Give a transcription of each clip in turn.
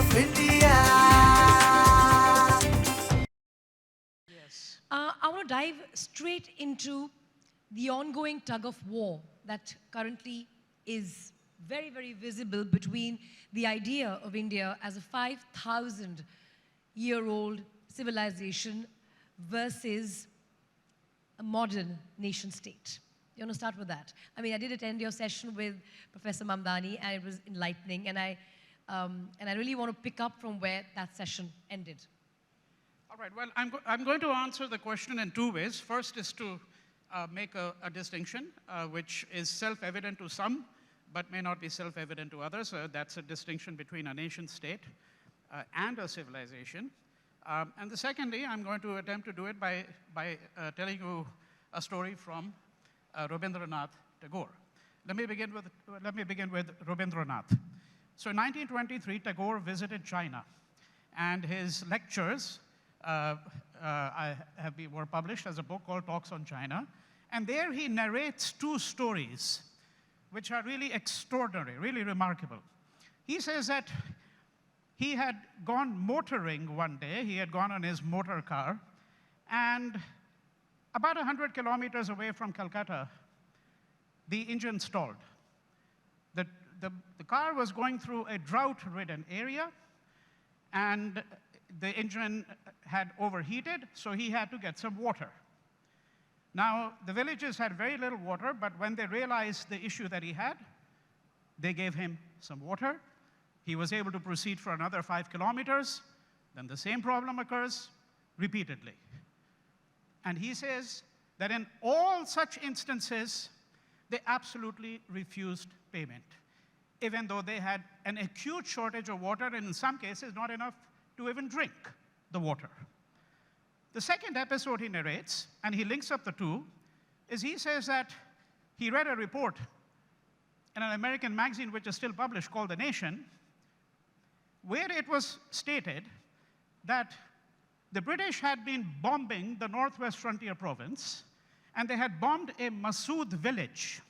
of India. Yes. I want to dive straight into the ongoing tug of war that currently is very, very visible between the idea of India as a 5,000-year-old civilization versus a modern nation state. You want to start with that? I mean, I did attend your session with Professor Mamdani, and it was enlightening, and I really want to pick up from where that session ended. All right, well, I'm going to answer the question in two ways. First is to make a distinction, which is self-evident to some, but may not be self-evident to others. That's a distinction between a nation state and a civilization. And the secondly, I'm going to attempt to do it by telling you a story from Rabindranath Tagore. Let me begin with Rabindranath. So in 1923, Tagore visited China, and his lectures were published as a book called Talks on China. And there he narrates two stories which are really extraordinary, really remarkable. He says that he had gone motoring one day. He had gone on his motor car, and about 100 kilometers away from Calcutta, the engine stalled. The car was going through a drought-ridden area, and the engine had overheated, so he had to get some water. Now, the villagers had very little water, but when they realized the issue that he had, they gave him some water. He was able to proceed for another 5 kilometers. Then the same problem occurs repeatedly. And he says that in all such instances, they absolutely refused payment, even though they had an acute shortage of water, and in some cases, not enough to even drink the water. The second episode he narrates, and he links up the two, is he says that he read a report in an American magazine which is still published called The Nation, where it was stated that the British had been bombing the Northwest Frontier Province, and they had bombed a Masood village.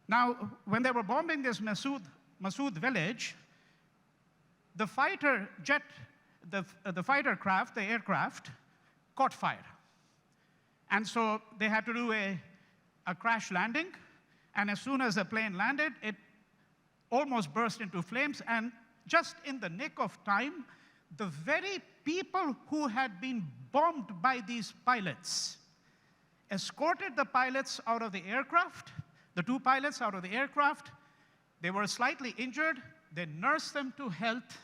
Now, when they were bombing this Masood village, the fighter jet, the fighter craft, the aircraft, caught fire. And so they had to do a crash landing, and as soon as the plane landed, it almost burst into flames, and just in the nick of time, the very people who had been bombed by these pilots escorted the pilots out of the aircraft, the two pilots out of the aircraft. They were slightly injured. They nursed them to health,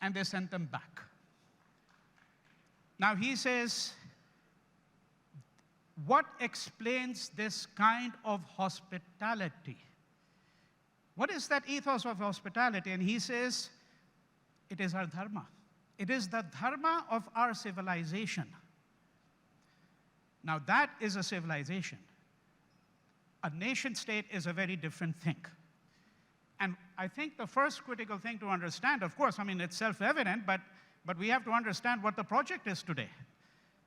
and they sent them back. Now he says, what explains this kind of hospitality? What is that ethos of hospitality? And he says, it is our dharma. It is the dharma of our civilization. Now that is a civilization. A nation state is a very different thing. And I think the first critical thing to understand, of course, I mean, it's self-evident, but we have to understand what the project is today.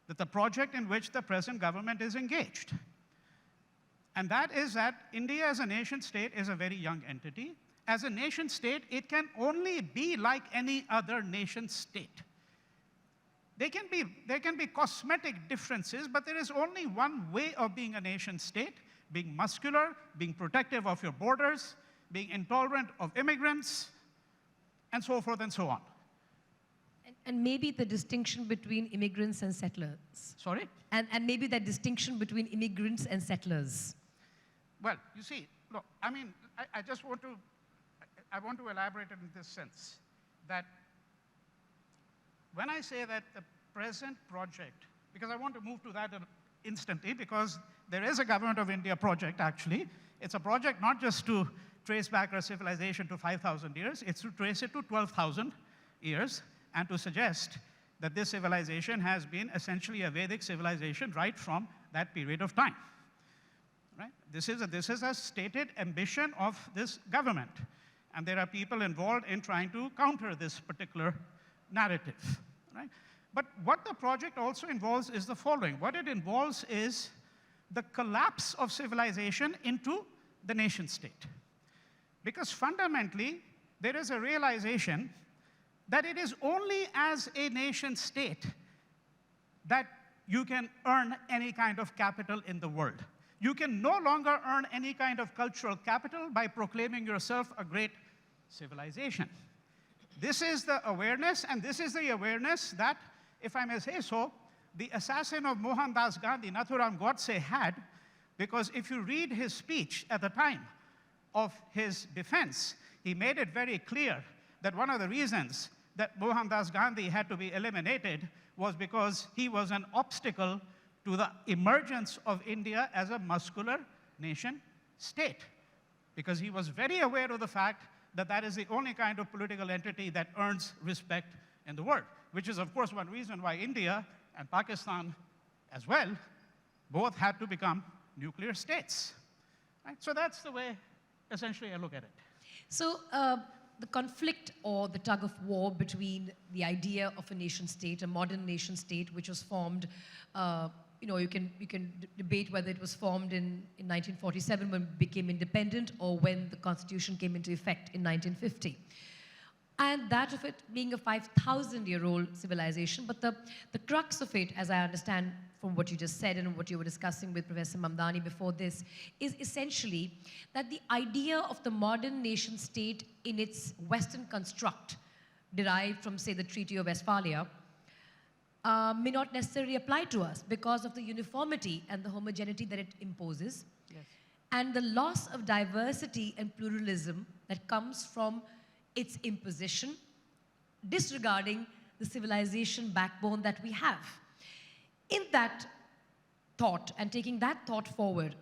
That the project in which the present government is engaged. And that is that India as a nation state is a very young entity. As a nation state, it can only be like any other nation state. There can be cosmetic differences, but there is only one way of being a nation state: being muscular, being protective of your borders, being intolerant of immigrants, and so forth and so on. And maybe the distinction between immigrants and settlers. Sorry? And maybe that distinction between immigrants and settlers. Well, you see, look, I mean, I want to elaborate it in this sense, that when I say that the present project, because I want to move to that instantly, because there is a Government of India project, actually. It's a project not just to trace back our civilization to 5,000 years, it's to trace it to 12,000 years, and to suggest that this civilization has been essentially a Vedic civilization right from that period of time. Right? This is a stated ambition of this government. And there are people involved in trying to counter this particular narrative. Right? But what the project also involves is the following. What it involves is the collapse of civilization into the nation state. Because fundamentally, there is a realization that it is only as a nation state that you can earn any kind of capital in the world. You can no longer earn any kind of cultural capital by proclaiming yourself a great civilization. This is the awareness, and this is the awareness that, if I may say so, the assassin of Mohandas Gandhi, Nathuram Godse, had, because if you read his speech at the time of his defense, he made it very clear that one of the reasons that Mohandas Gandhi had to be eliminated was because he was an obstacle to the emergence of India as a muscular nation state. Because he was very aware of the fact that that is the only kind of political entity that earns respect in the world, which is, of course, one reason why India and Pakistan as well both had to become nuclear states. Right? So that's the way, essentially, I look at it. So the conflict or the tug of war between the idea of a nation state, a modern nation state, which was formed, you can debate whether it was formed in 1947 when it became independent or when the Constitution came into effect in 1950. And that of it being a 5,000-year-old civilization. But the crux of it, as I understand from what you just said and what you were discussing with Professor Mamdani before this, is essentially that the idea of the modern nation state in its Western construct, derived from, say, the Treaty of Westphalia, may not necessarily apply to us because of the uniformity and the homogeneity that it imposes, yes, and the loss of diversity and pluralism that comes from its imposition, disregarding the civilization backbone that we have. In that thought, and taking that thought forward,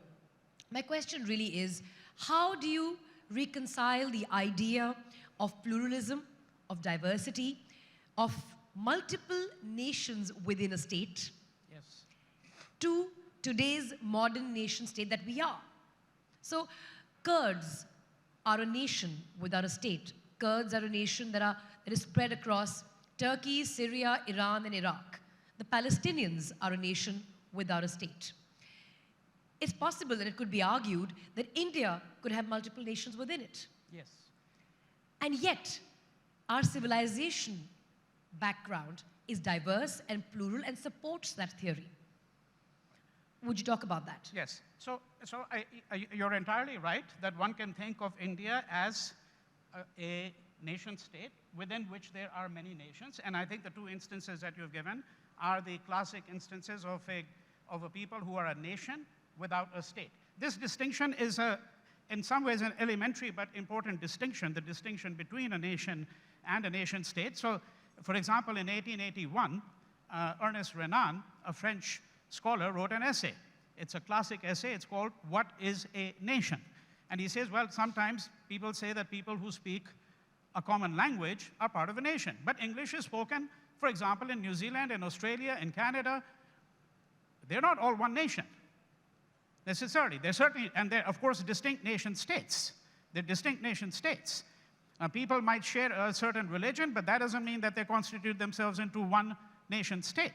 my question really is, how do you reconcile the idea of pluralism, of diversity, of multiple nations within a state, yes, to today's modern nation state that we are? So Kurds are a nation without a state. Kurds are a nation that is spread across Turkey, Syria, Iran, and Iraq. The Palestinians are a nation without a state. It's possible that it could be argued that India could have multiple nations within it. yes. And yet, our civilization background is diverse and plural and supports that theory. Would you talk about that? Yes. So you're entirely right that one can think of India as a nation state within which there are many nations. And I think the two instances that you've given are the classic instances of a people who are a nation without a state. This distinction is, in some ways, an elementary but important distinction, the distinction between a nation and a nation state. So, for example, in 1881, Ernest Renan, a French scholar, wrote an essay. It's a classic essay. It's called "What is a Nation?" And he says, well, sometimes people say that people who speak a common language are part of a nation. But English is spoken, for example, in New Zealand, in Australia, in Canada. They're not all one nation, necessarily. They're certainly, and they're, of course, distinct nation states. They're distinct nation states. People might share a certain religion, but that doesn't mean that they constitute themselves into one nation state.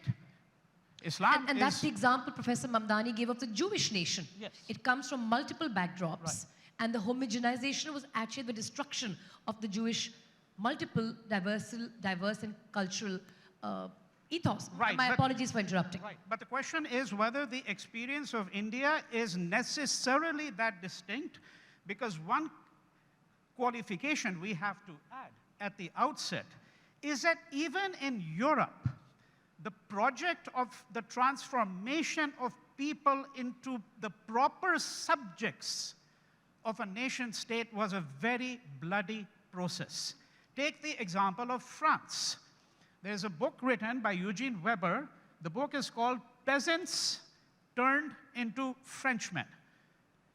Islam and that's the example Professor Mamdani gave of the Jewish nation. Yes. It comes from multiple backdrops. Right. And the homogenization was actually the destruction of the Jewish multiple diverse and cultural ethos. Right, My apologies for interrupting. Right, but the question is whether the experience of India is necessarily that distinct, because one qualification we have to add at the outset is that even in Europe, the project of the transformation of people into the proper subjects of a nation state was a very bloody process. Take the example of France. There's a book written by Eugene Weber. The book is called Peasants Turned into Frenchmen.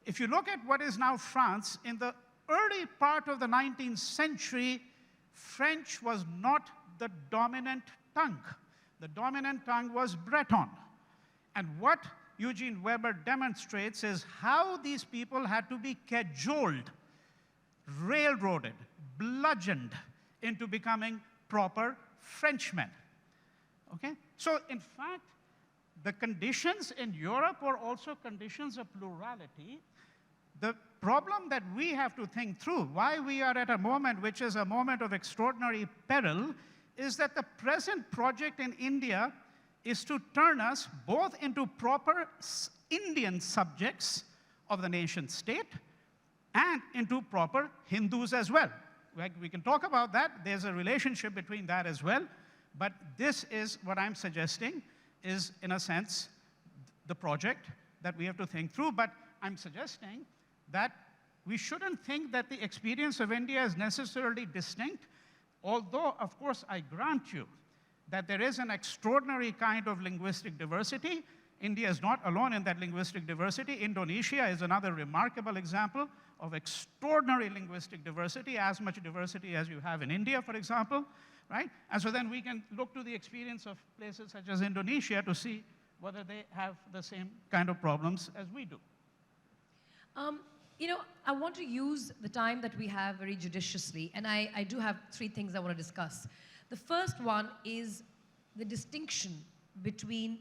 If you look at what is now France, in the early part of the 19th century, French was not the dominant tongue. The dominant tongue was Breton. And what Eugene Weber demonstrates is how these people had to be cajoled, railroaded, bludgeoned into becoming proper Frenchmen. Okay? So, in fact, the conditions in Europe were also conditions of plurality, The problem that we have to think through, why we are at a moment which is a moment of extraordinary peril, is that the present project in India is to turn us both into proper Indian subjects of the nation state and into proper Hindus as well. We can talk about that. There's a relationship between that as well. But this is what I'm suggesting is, in a sense, the project that we have to think through. But I'm suggesting that we shouldn't think that the experience of India is necessarily distinct, although, of course, I grant you that there is an extraordinary kind of linguistic diversity. India is not alone in that linguistic diversity. Indonesia is another remarkable example of extraordinary linguistic diversity, as much diversity as you have in India, for example, right? And so then we can look to the experience of places such as Indonesia to see whether they have the same kind of problems as we do. You know, I want to use the time that we have very judiciously, and I do have 3 things I want to discuss. The first one is the distinction between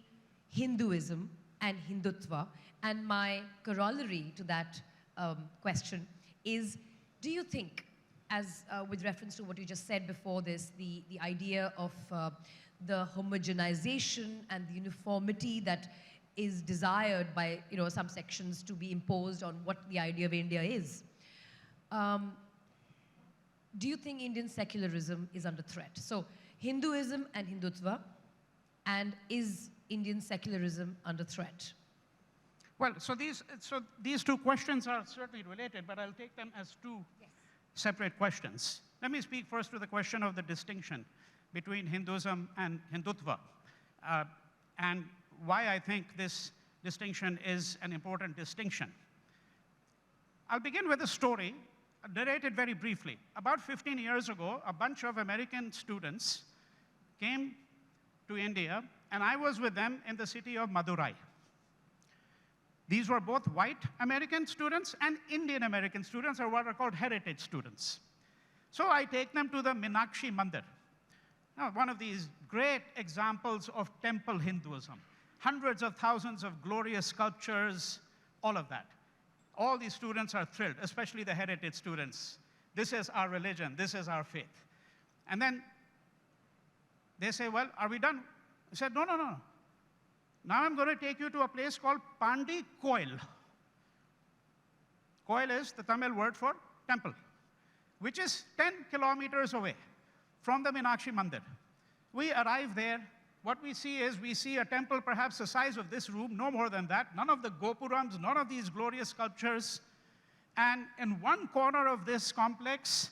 Hinduism and Hindutva, and my corollary to that question is, do you think, as with reference to what you just said before this, the idea of the homogenization and the uniformity that is desired by some sections to be imposed on what the idea of India is. Do you think Indian secularism is under threat? So Hinduism and Hindutva, and is Indian secularism under threat? Well, so these 2 questions are certainly related, but I'll take them as 2 separate questions. Let me speak first to the question of the distinction between Hinduism and Hindutva, and why I think this distinction is an important distinction. I'll begin with a story, narrated very briefly. About 15 years ago, a bunch of American students came to India, and I was with them in the city of Madurai. These were both white American students and Indian American students, or what are called heritage students. So I take them to the Meenakshi Mandir. Now, one of these great examples of temple Hinduism. Hundreds of thousands of glorious sculptures, all of that. All these students are thrilled, especially the heritage students. This is our religion, this is our faith. And then they say, well, are we done? I said, no, no, no. Now I'm going to take you to a place called Pandi Koil. Koil is the Tamil word for temple, which is 10 kilometers away from the Meenakshi Mandir. We arrive there. What we see is we see a temple perhaps the size of this room, no more than that. None of the gopurams, none of these glorious sculptures. And in one corner of this complex,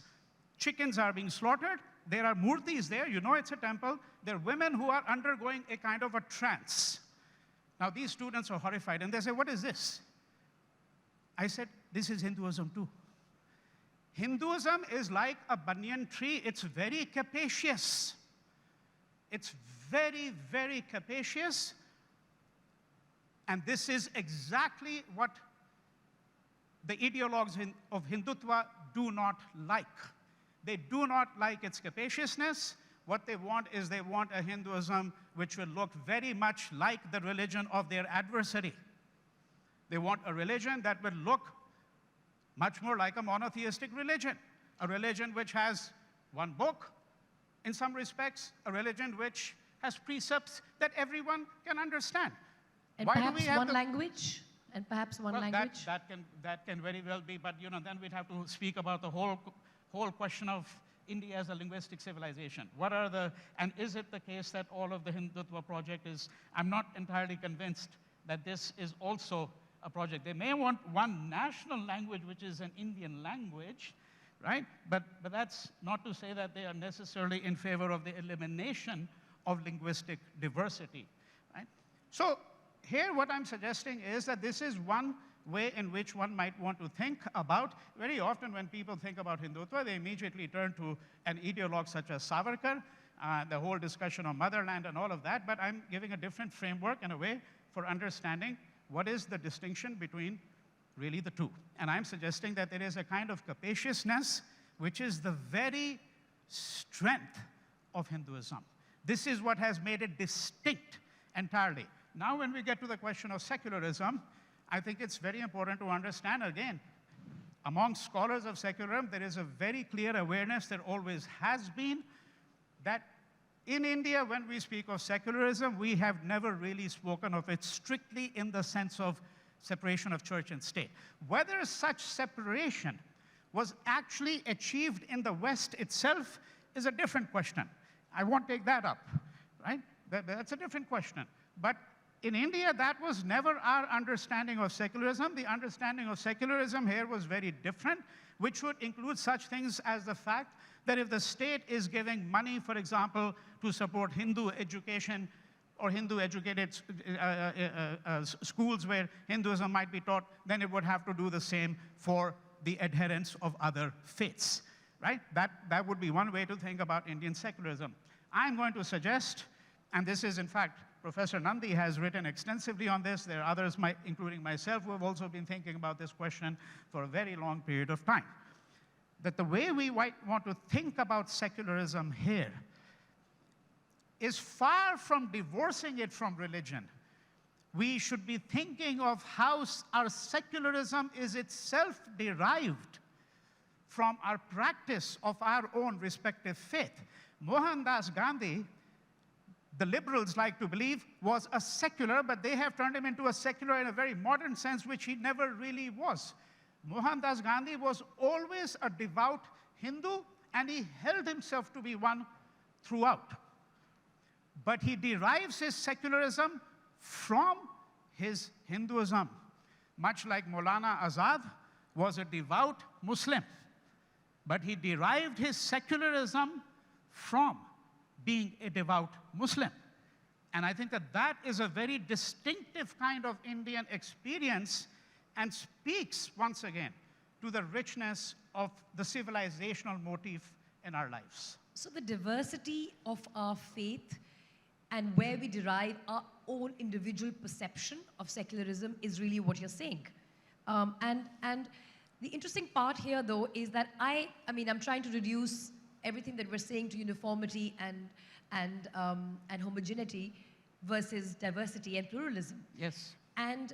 chickens are being slaughtered. There are murtis there. You know it's a temple. There are women who are undergoing a kind of a trance. Now, these students are horrified, and they say, what is this? I said, this is Hinduism too. Hinduism is like a banyan tree. It's very capacious. It's very, very capacious. And this is exactly what the ideologues of Hindutva do not like. They do not like its capaciousness. What they want is they want a Hinduism which will look very much like the religion of their adversary. They want a religion that will look much more like a monotheistic religion, a religion which has one book in some respects, a religion which has precepts that everyone can understand. And why perhaps do we have one language? And perhaps one language? That can very well be, but then we'd have to speak about the whole question of India as a linguistic civilization. And is it the case that all of the Hindutva project is, I'm not entirely convinced that this is also a project. They may want one national language, which is an Indian language, right? But that's not to say that they are necessarily in favor of the elimination of linguistic diversity, right? So here what I'm suggesting is that this is one way in which one might want to think about. Very often when people think about Hindutva, they immediately turn to an ideologue such as Savarkar, the whole discussion of motherland and all of that, but I'm giving a different framework and a way for understanding what is the distinction between really the two. And I'm suggesting that there is a kind of capaciousness which is the very strength of Hinduism. This is what has made it distinct entirely. Now when we get to the question of secularism, I think it's very important to understand, again, among scholars of secularism, there is a very clear awareness, there always has been, that in India, when we speak of secularism, we have never really spoken of it strictly in the sense of separation of church and state. Whether such separation was actually achieved in the West itself is a different question. I won't take that up, right? That's a different question. But in India, that was never our understanding of secularism. The understanding of secularism here was very different, which would include such things as the fact that if the state is giving money, for example, to support Hindu education or Hindu-educated schools where Hinduism might be taught, then it would have to do the same for the adherents of other faiths, right? That would be one way to think about Indian secularism. I'm going to suggest, and this is, in fact, Professor Nandi has written extensively on this. There are others, including myself, who have also been thinking about this question for a very long period of time. That the way we want to think about secularism here is far from divorcing it from religion. We should be thinking of how our secularism is itself derived from our practice of our own respective faith. Mohandas Gandhi, the liberals like to believe, was a secular, but they have turned him into a secular in a very modern sense, which he never really was. Mohandas Gandhi was always a devout Hindu, and he held himself to be one throughout. But he derives his secularism from his Hinduism, much like Maulana Azad was a devout Muslim. But he derived his secularism from being a devout Muslim. And I think that that is a very distinctive kind of Indian experience and speaks, once again, to the richness of the civilizational motif in our lives. So the diversity of our faith and where we derive our own individual perception of secularism is really what you're saying. And the interesting part here, though, is that I'm trying to reduce everything that we're saying to uniformity and homogeneity versus diversity and pluralism. Yes. And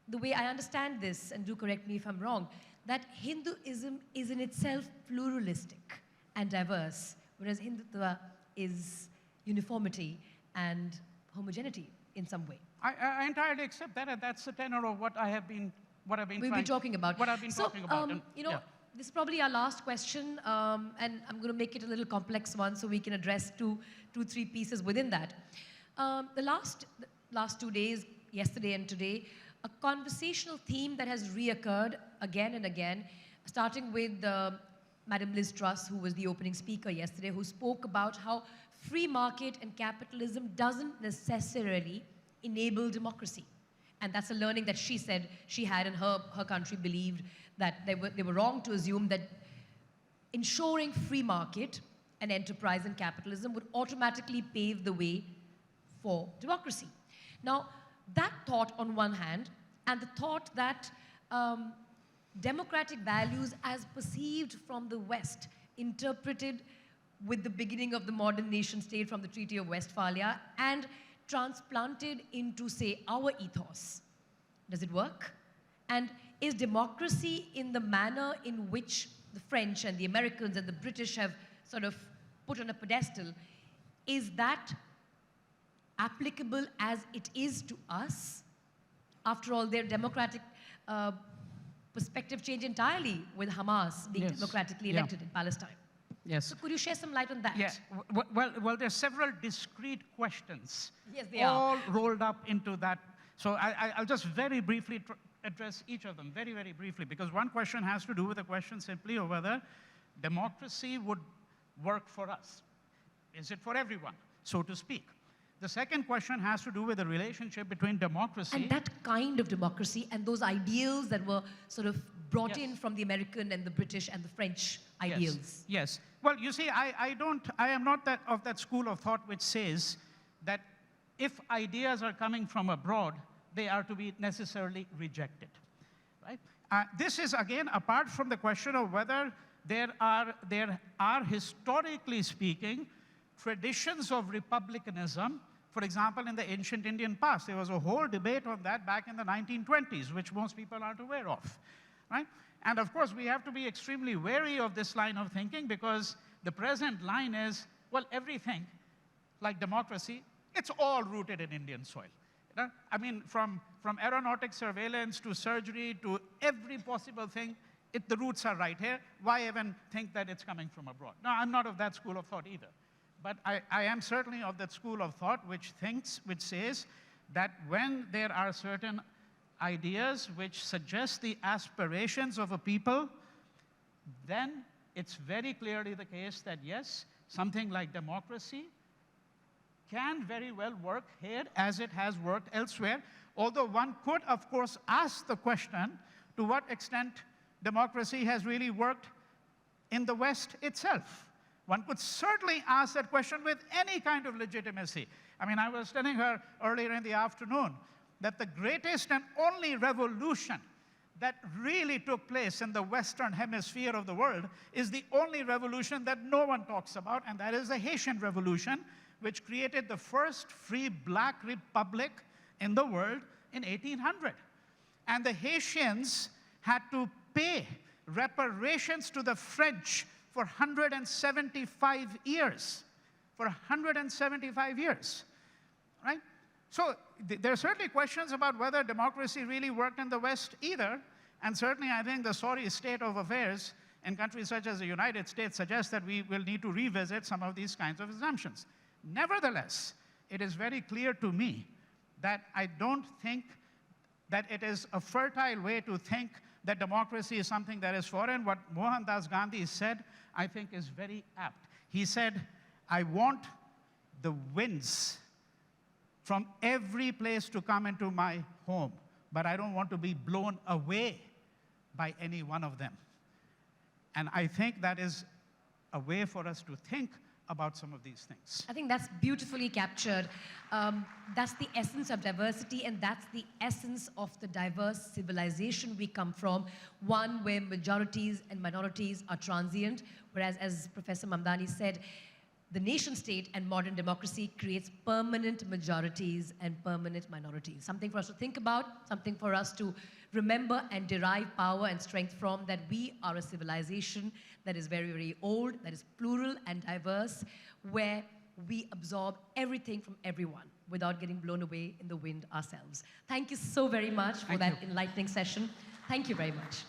the way I understand this, and do correct me if I'm wrong, that Hinduism is in itself pluralistic and diverse, whereas Hindutva is uniformity and homogeneity in some way. I entirely accept that, and that's the tenor of what I've been talking about. What I've been talking about. This is probably our last question, and I'm going to make it a little complex one so we can address two, three pieces within that. The last 2 days, yesterday and today, a conversational theme that has reoccurred again and again, starting with Madam Liz Truss, who was the opening speaker yesterday, who spoke about how free market and capitalism doesn't necessarily enable democracy. And that's a learning that she said she had, and her country believed that they were wrong to assume that ensuring free market and enterprise and capitalism would automatically pave the way for democracy. Now, that thought on one hand, and the thought that democratic values as perceived from the West, interpreted with the beginning of the modern nation state from the Treaty of Westphalia, and transplanted into, say, our ethos. Does it work? And is democracy in the manner in which the French and the Americans and the British have sort of put on a pedestal, is that applicable as it is to us? After all, their democratic perspective changed entirely with Hamas being democratically elected in Palestine. Yes. So could you share some light on that? Yeah. Well, there's several discrete questions. Yes, they all rolled up into that. So I'll just very briefly address each of them, very, very briefly, because one question has to do with the question simply of whether democracy would work for us. Is it for everyone, so to speak? The second question has to do with the relationship between democracy... And that kind of democracy and those ideals that were sort of brought in from the American and the British and the French ideals. Yes. Well, you see, I am not of that school of thought which says that if ideas are coming from abroad, they are to be necessarily rejected, right? This is, again, apart from the question of whether there are historically speaking, traditions of republicanism. For example, in the ancient Indian past, there was a whole debate on that back in the 1920s, which most people aren't aware of, right? And of course, we have to be extremely wary of this line of thinking because the present line is, well, everything like democracy, it's all rooted in Indian soil. You know? I mean, from aeronautic surveillance to surgery to every possible thing, the roots are right here. Why even think that it's coming from abroad? No, I'm not of that school of thought either. But I am certainly of that school of thought which says that when there are certain ideas which suggest the aspirations of a people, then it's very clearly the case that yes, something like democracy can very well work here as it has worked elsewhere. Although one could, of course, ask the question to what extent democracy has really worked in the West itself. One could certainly ask that question with any kind of legitimacy. I mean, I was telling her earlier in the afternoon that the greatest and only revolution that really took place in the Western hemisphere of the world is the only revolution that no one talks about, and that is the Haitian Revolution, which created the first free black republic in the world in 1800. And the Haitians had to pay reparations to the French for 175 years. For 175 years, right? So there are certainly questions about whether democracy really worked in the West either. And certainly I think the sorry state of affairs in countries such as the United States suggests that we will need to revisit some of these kinds of assumptions. Nevertheless, it is very clear to me that I don't think that it is a fertile way to think that democracy is something that is foreign. What Mohandas Gandhi said, I think, is very apt. He said, I want the winds from every place to come into my home, but I don't want to be blown away by any one of them. And I think that is a way for us to think about some of these things. I think that's beautifully captured. That's the essence of diversity, and that's the essence of the diverse civilization we come from, one where majorities and minorities are transient, whereas, as Professor Mamdani said, the nation state and modern democracy creates permanent majorities and permanent minorities. Something for us to think about, something for us to remember and derive power and strength from, that we are a civilization that is very, very old, that is plural and diverse, where we absorb everything from everyone without getting blown away in the wind ourselves. Thank you so very much for that enlightening session. Thank you very much.